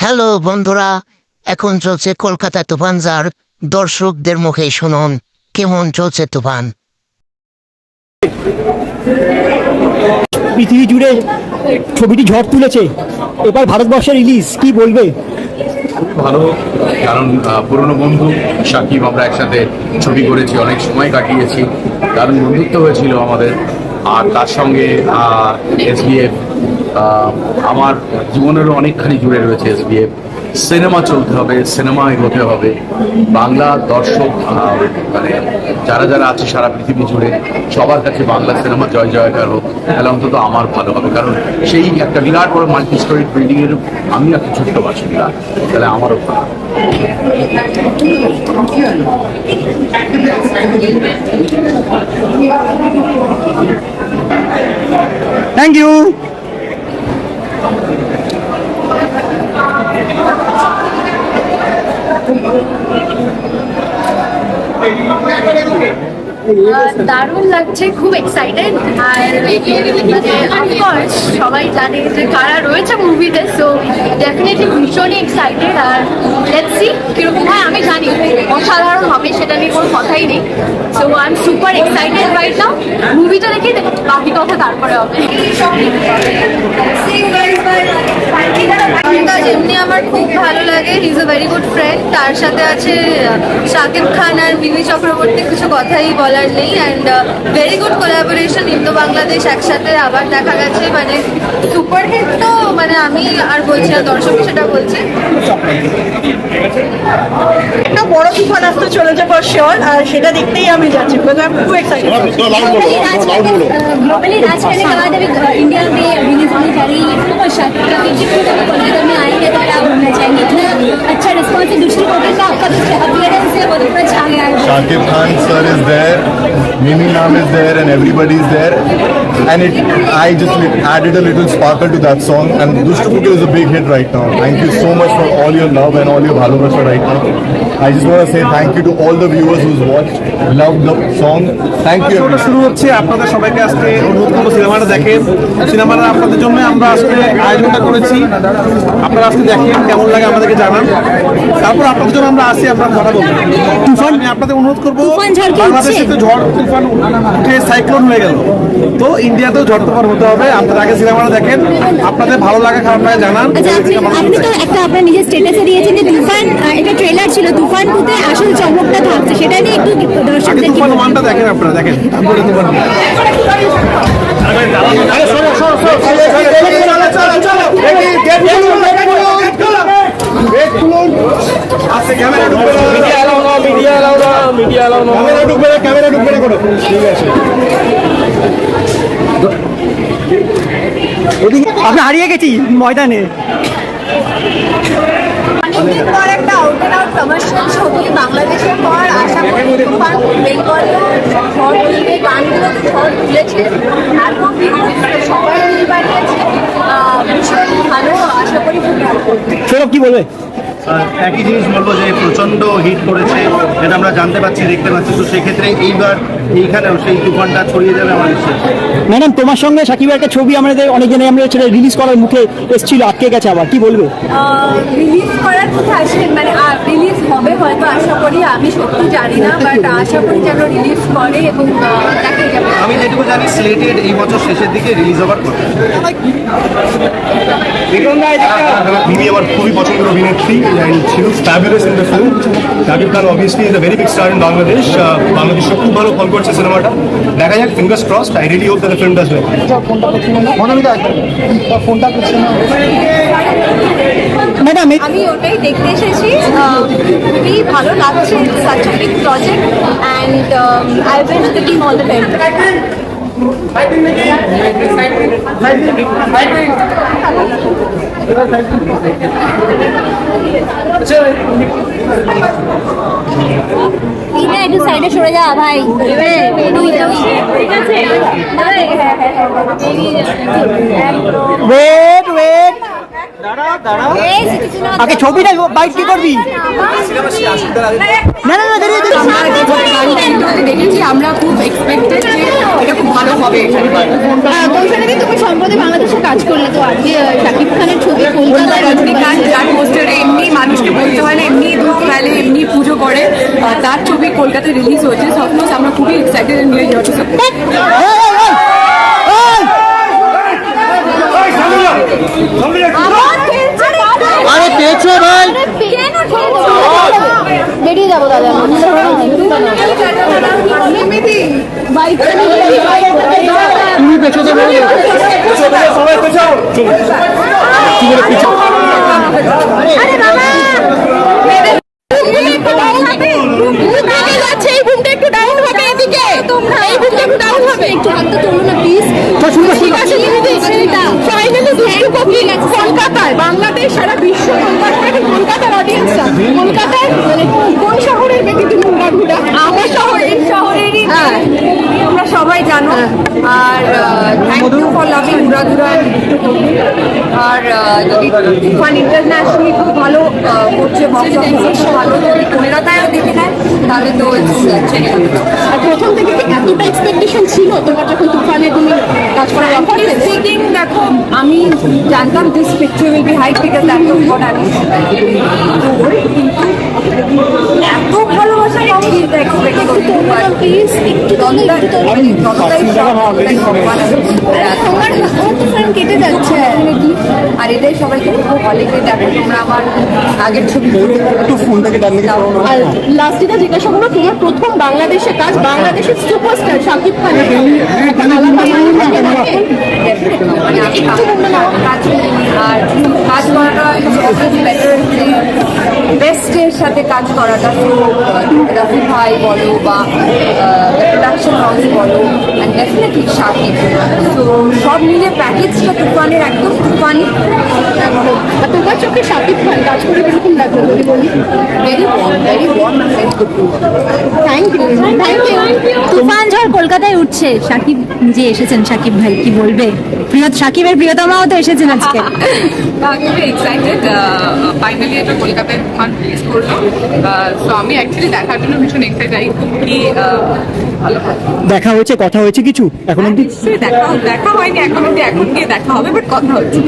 Hello বন্ধুরা, এখন চলছে কলকাতা তুফান, যার দর্শকদের মুখে শুনুন কেমন চলছে তুফান। পৃথিবী জুড়ে ছবিটি ঝড় তুলেছে, এবার ভারতবর্ষে রিলিজ, কি বলবে? ভালো, কারণ পুরনো বন্ধু সাকিব, আমরা একসাথে ছবি করেছি, অনেক সময় কাটিয়েছি, কারণ বন্ধুত্ব হয়েছিল আমাদের। আর তার সঙ্গে এসবিএফ, আমার জীবনেরও অনেকখানি জুড়ে রয়েছে এসবিএফ। সিনেমা চলতে হবে, সিনেমা এগোতে হবে, বাংলা দর্শক মানে যারা যারা আছে সারা পৃথিবী জুড়ে সবার কাছে বাংলা সিনেমা জয় জয়কার হোক, তাহলে অন্তত আমার ভালো হবে। কারণ সেই একটা বিরাট বড় মাল্টি স্টোরি বিল্ডিংয়ের আমি একটা ছোট্ট বাসিন্দা, তাহলে আমারও ভালো। Thank you. দারুণ লাগছে, খুব এক্সাইটেড। আর অফকোর্স সবাই জানে যে কারা রয়েছে মুভিতে, সো ডেফিনেটলি ভীষণই এক্সাইটেড। আর লেটস সি কিরকম হয়। আমি জানি অসাধারণ হবে, সেটা নিয়ে কোনো কথাই নেই। So I am super excited right now. মুভিটা দেখে বাকি কথা তারপরে হবে। যেমনি আমার খুব ভালো লাগে, he is a very good friend. তার সাথে আছে শাকিব খান আর মিমি চক্রবর্তী, কিছু কথাই বলার নেই। And very good collaboration, Indo Bangladesh একসাথে আবার দেখা গেছে, মানে সুপার হিট। তো মানে আমি আর বলছি না, দর্শক সেটা বলছে। একটা বড় তুফান আসতে চলেছে ফর শিওর, আর সেটা দেখতেই আমি যাচ্ছি, because I am too excited. Globally राज करने के बाद अभी इंडिया में रिलीज होने जा रही है फिल्म, और शाकिब खान की कोलकाता में आएंगे तो क्या बोलना चाहेंगे? इतना अच्छा रिस्पॉन्स है दूसरी मूवी का, आपका जो अपीयरेंस है वो इतना छा गया है। Shakib Khan sir is there, Mimi ma'am is there, and everybody is there. And I just added a little sparkle to that song. And Dushtupuke is a big hit right now. Thank you so much for all your love and all your bhalobasha right now. I just want to say thank you to all the viewers who's watched, loved the song. Thank you. শোটা শুরু হচ্ছে, আপনাদের সবাইকে আজকে অনুরোধ করবো সিনেমাটা দেখেন। সিনেমাটা আপনাদের জন্য আমরা আজকে আয়োজনটা করেছি, আপনারা আজকে দেখেন, কেমন লাগে আমাদেরকে জানান। তারপর আপনাদের জন্য আমরা আসি, আপনারা কথা বলবেন। তুফান, আমি আপনাদের অনুরোধ করবো, বাংলাদেশে তো ঝড় তুফান উঠে সাইক্লোন হয়ে গেল, তো ইন্ডিয়াতেও ঝড় তুফান হতে হবে। আপনারা আগে সিনেমাটা দেখেন, আপনাদের ভালো লাগে খারাপ লাগে জানান। আপনি তো একটা আপনার নিজের স্ট্যাটাসে দিয়েছেন যে তুফান একটা ট্রেলার ছিল, তুফান 2-তে আসল চমকটা থাকছে, সেটা নিয়ে একটু দর্শকদের তুফান 1টা দেখেন, আপনারা দেখেন, তারপরে তুফান। আমি হারিয়ে গেছি ময়দানে। অনেকদিন পর একটা আউট অ্যান্ড আউট কমার্শিয়াল ছবি বাংলাদেশের পর, আশা করি তুফান বেঙ্গলেও ঝড় তুলবে, গানগুলোতে ঝড় তুলেছে, এত সবাই মিল বানিয়েছে, ভীষণ ভালো। আশা করি খুব ভালো। সৌরভ কি বলবে? একই জিনিস বলবো যে প্রচণ্ড হিট করেছে, এটা আমরা জানতে পারছি, দেখতে পাচ্ছি। তো সেক্ষেত্রে এইবার এইখানেও সেই তুফানটা ছড়িয়ে যাবে আমার বিশ্বাস। ম্যাডাম, তোমার সঙ্গে সাকিবের একটা ছবি আমাদের অনেক জনে আমরা সেটা রিলিজ করার মুখে এসেছিল, আটকে গেছে, আবার কি বলবে? রিলিজ করার কথা আসেন, মানে রিলিজ হবে হয়তো, আশা করি। আমি সত্যি জানি না, বাট আশা করি যেন রিলিজ করে এবং দেখা যাবে। আমি যেটুকু জানি স্লেটেড এই বছর শেষের দিকে রিলিজ হবার কথা। Mimi আমার খুবই পছন্দের অভিনেত্রী, and she looks fabulous in the film. Shakib Khan obviously is a very big star in Bangladesh. বাংলাদেশে খুব ভালো ফল করছে সিনেমাটা, দেখা যাক, fingers crossed. I really hope that the film does well. Madam, আমি ওটাই দেখতে এসেছি, খুবই ভালো লাগছে। Such a big project, and I wish the team all the best. একটু সাইডে সরে যা ভাই, ঠিক আছে? ওয়েট ওয়েট, আগে ছবিটা বাইক কি করবি? না না না, দেখেছি আমরা, খুব এক্সপেক্টেড যে এটা খুব ভালো হবে। কৌশলে তুমি সম্প্রতি বাংলাদেশে কাজ করলে, তো আজকে শাকিব খানের ছবি কলকাতায় রজনীকান্ত যার পোস্টে করে তার ছবি কলকাতায় রিলিজ হয়েছে। সো অফকোর্স আমরা খুবই excited and we are here to support. আরে পেয়েছো ভাই, বেরিয়ে যাবো দাদা। তুমি পেছোতে বলো সবাই পেছাও। আরে বাবা একটু ডাউন হবে, এদিকে এই বুকটা একটু ডাউন হবে, একটু হাতটা তোলো না প্লিজ। ঠিক আছে ফাইনালি দুষ্টু কোকিল কলকাতায়, বাংলাদেশ সারা বিশ্ব কলকাতার অডিয়েন্সটা কলকাতায় মানে কোন শহরের বেটি তুমি মুরাদুরা? আমার শহর, এই শহরেরই তোমরা সবাই জানো। আর থ্যাংক ইউ ফর লাভিং মুরাদুরা। আর তুফান ইন্টারন্যাশনালি খুব ভালো করছে, বক্স অফিসে ভালো, যদি কলকাতায়ও দেখে নেয় তাহলে তো আর প্রথম থেকে কি এতটা এক্সপেকটেশন ছিল তোমার যখন তুফানে তুমি কাজ করার অফার? স্পিকিং দেখো, আমি জানতাম this picture will be height because that was what I এত ভালোবাসা আমি কিন্তু এক্সপেক্ট করি। প্লিজ একটু তোমার তুফান কেটে যাচ্ছে আর এটাই সবাইকে খুব হলে গিয়ে দেখো তোমরা আমার আগের ছবি একটু ফোনটাকে ডান দিকে করো না। আর লাস্টে জিজ্ঞাসা করবো তোমার প্রথম বাংলাদেশে কাজ, বাংলাদেশের সুপারস্টার শাকিব খান আর কাজ করাটা বেস্টের সাথে কাজ করাটা, তো রাফি ভাই বলো বা প্রোডাকশন হাউস বলো অ্যান্ড ডেফিনেটলি শাকিব, তো সব মিলে প্যাকেজটা তুফানের একদম তুফানি। তোমার চোখে শাকিব খান কাজ করে কিরকম লাগলো যদি বলি? Very warm very good. Thank you thank you. Toofan ঝড় কলকাতায় উঠছে, শাকিব যে এসেছেন, শাকিব ভাই কি বলবে? শাকিবের প্রিয়তমাও তো এসেছেন আজকে। খুবই এক্সাইটেড, ফাইনালি এটা কলকাতায় তুফান রিলিজ করলো। সো আমি অ্যাকচুয়ালি দেখার জন্য ভীষণ এক্সাইটেড, খুব কি ভালো। দেখা হয়েছে, কথা হয়েছে কিছু এখন অব্দি? দেখা হয়নি এখন অব্দি, এখন গিয়ে দেখা হবে, বাট কথা হচ্ছে।